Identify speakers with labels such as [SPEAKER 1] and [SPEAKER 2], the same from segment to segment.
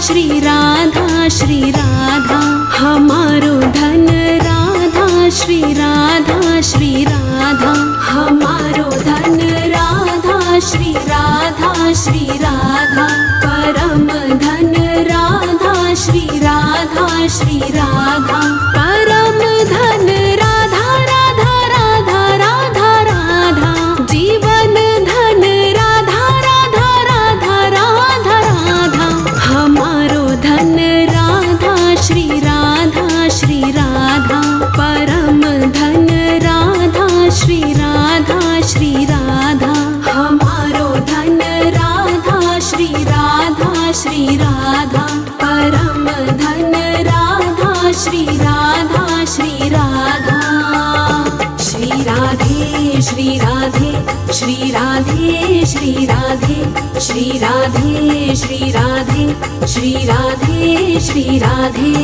[SPEAKER 1] श्री राधा श्री राधा हमारो धन राधा श्री राधा श्री राधा हमारो धन राधा श्री राधा श्री राधा परम धन राधा श्री राधा श्री राधा परम धन राधा राधा राधा राधा राधा जीवन धन राधा राधा राधा राधा राधा हमारो धन राधा श्री राधा श्री राधा परम धन राधा श्री राधा श्री राधा हमारो धन राधा श्री राधा श्री राधा परम धन राधा श्री राधा श्री राधा श्री राधे श्री राधे श्री राधे श्री राधे श्री राधे श्री राधे श्री राधे श्री राधे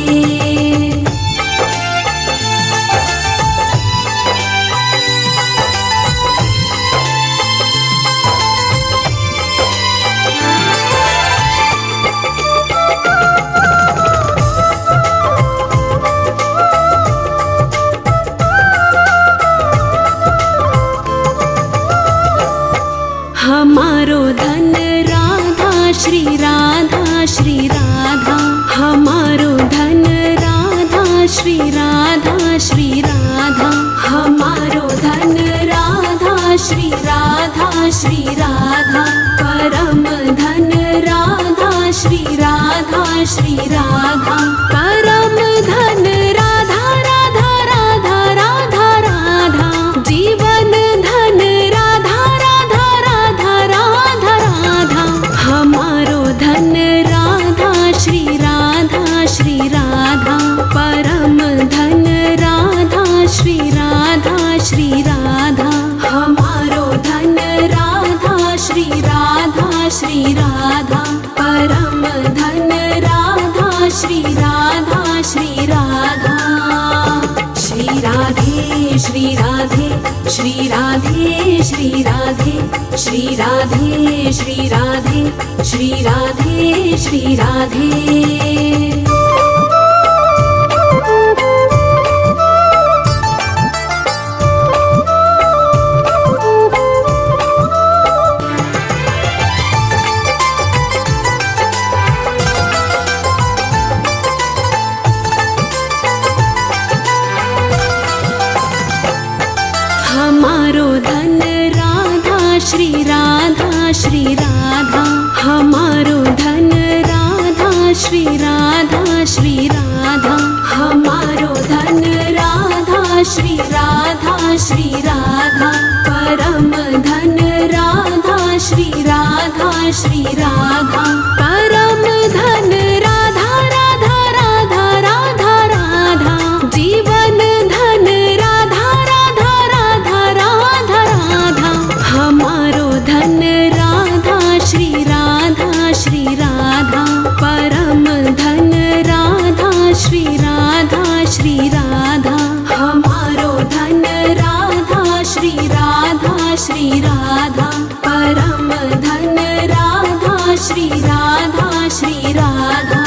[SPEAKER 1] हमारो धन राधा श्री राधा श्री राधा हमारो धन राधा श्री राधा श्री राधा हमारो धन राधा श्री राधा श्री राधा परम धन राधा श्री राधा श्री राधा परम धन राधा राधा राधा राधा राधा जीवन धन राधा राधा राधा राधा राधा हमारो धन राधा श्री राधा श्री राधा परम धन राधा श्री राधा श्री राधा हमारो धन राधा श्री राधा श्री राधा परम धन राधा श्री राधा श्री राधा श्री राधे श्री राधे श्री राधे श्री राधे श्री राधे श्री राधे श्री राधे श्री राधे हमारो धन राधा श्री राधा श्री राधा हमारो धन राधा श्री राधा श्री राधा हमारो धन राधा श्री राधा श्री राधा परम धन राधा श्री राधा श्री राधा परम धन राधा राधा राधा राधा राधा जीवन धन राधा राधा राधा राधा राधा हमारो धन राधा श्री राधा श्री राधा परम धन राधा श्री राधा श्री राधा हमारो धन राधा श्री राधा श्री राधा परम धन राधा श्री राधा श्री राधा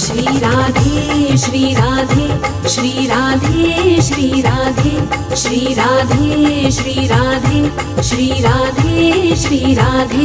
[SPEAKER 1] श्री राधे श्री राधे श्री राधे श्री राधे श्री राधे श्री राधे श्री राधे श्री राधे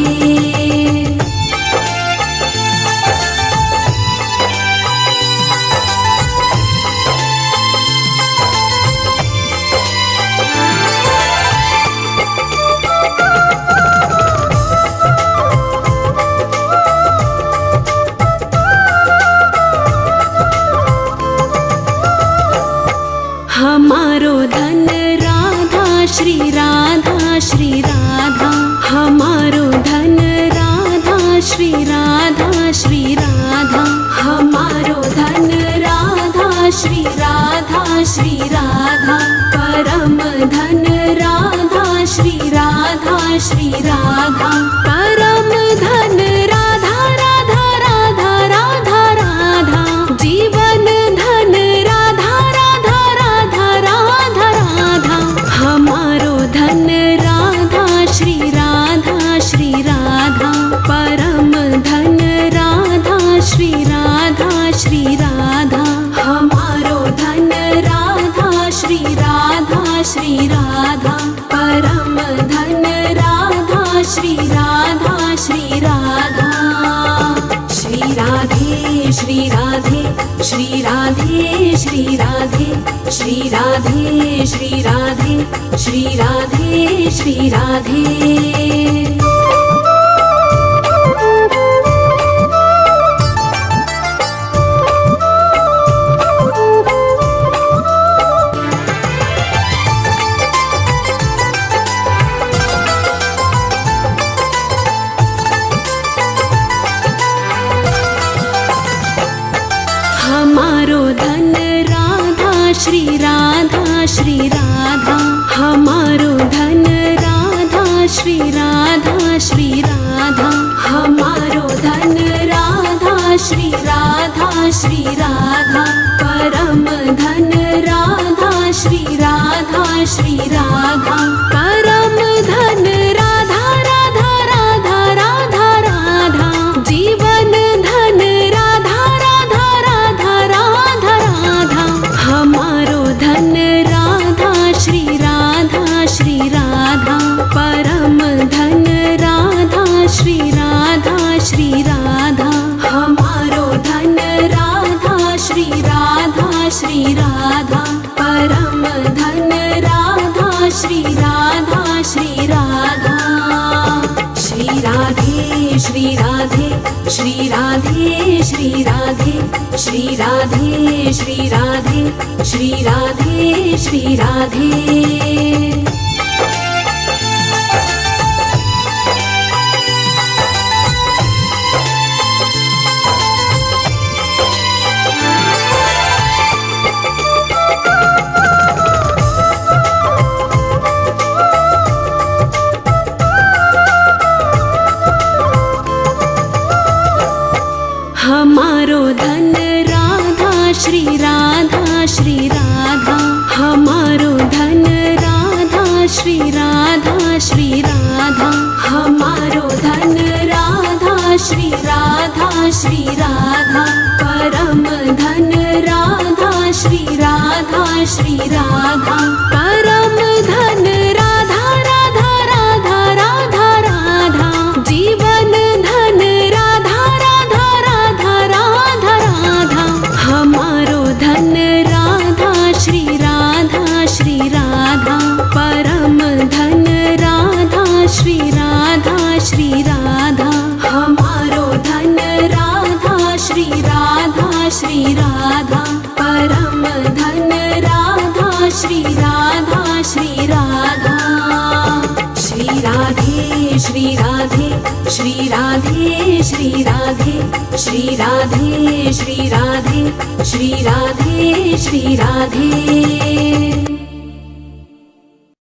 [SPEAKER 1] हमारो धन राधा श्री राधा श्री राधा हमारो धन राधा श्री राधा श्री राधा हमारो धन राधा श्री राधा श्री राधा परम धन राधा श्री राधा श्री राधा परम धन राधा राधा राधा राधा राधा जीवन धन राधा राधा राधा राधा राधा हमारो धन राधा श्री राधा श्री राधा परम धन राधा श्री राधा परम धन राधा श्री राधा श्री राधा श्री राधे श्री राधे श्री राधे श्री राधे श्री राधे श्री राधे श्री राधे श्री राधे हमारो धन राधा श्री राधा श्री राधा हमारो धन राधा श्री राधा श्री राधा हमारो धन राधा श्री राधा श्री राधा परम धन राधा श्री राधा श्री राधा परम धन राधा राधा राधा राधा राधा जीवन धन राधा राधा राधा राधा राधा हमारो धन राधा श्री राधा श्री राधा परम धन राधा श्री राधा श्री राधा हमारो धन राधा श्री राधा श्री राधा परम धन राधा श्री राधा श्री राधा श्री राधे श्री राधे श्री राधे श्री राधे श्री राधे श्री राधे श्री राधे श्री राधे हमारो धन राधा श्री राधा श्री राधा हमारो धन राधा श्री राधा श्री राधा हमारो धन राधा श्री राधा श्री राधा परम धन राधा श्री राधा श्री राधा परम धन राधा राधा राधा राधा राधा जीवन धन राधा राधा राधा राधा राधा हमारो धन राधा श्री राधा श्री राधा परम धन राधा श्री राधा श्री राधा हमारो धन राधा श्री राधा श्री राधा परम धन राधा श्री राधा श्री राधा श्री राधे श्री राधे श्री राधे श्री राधे श्री राधे श्री राधे श्री राधे श्री राधे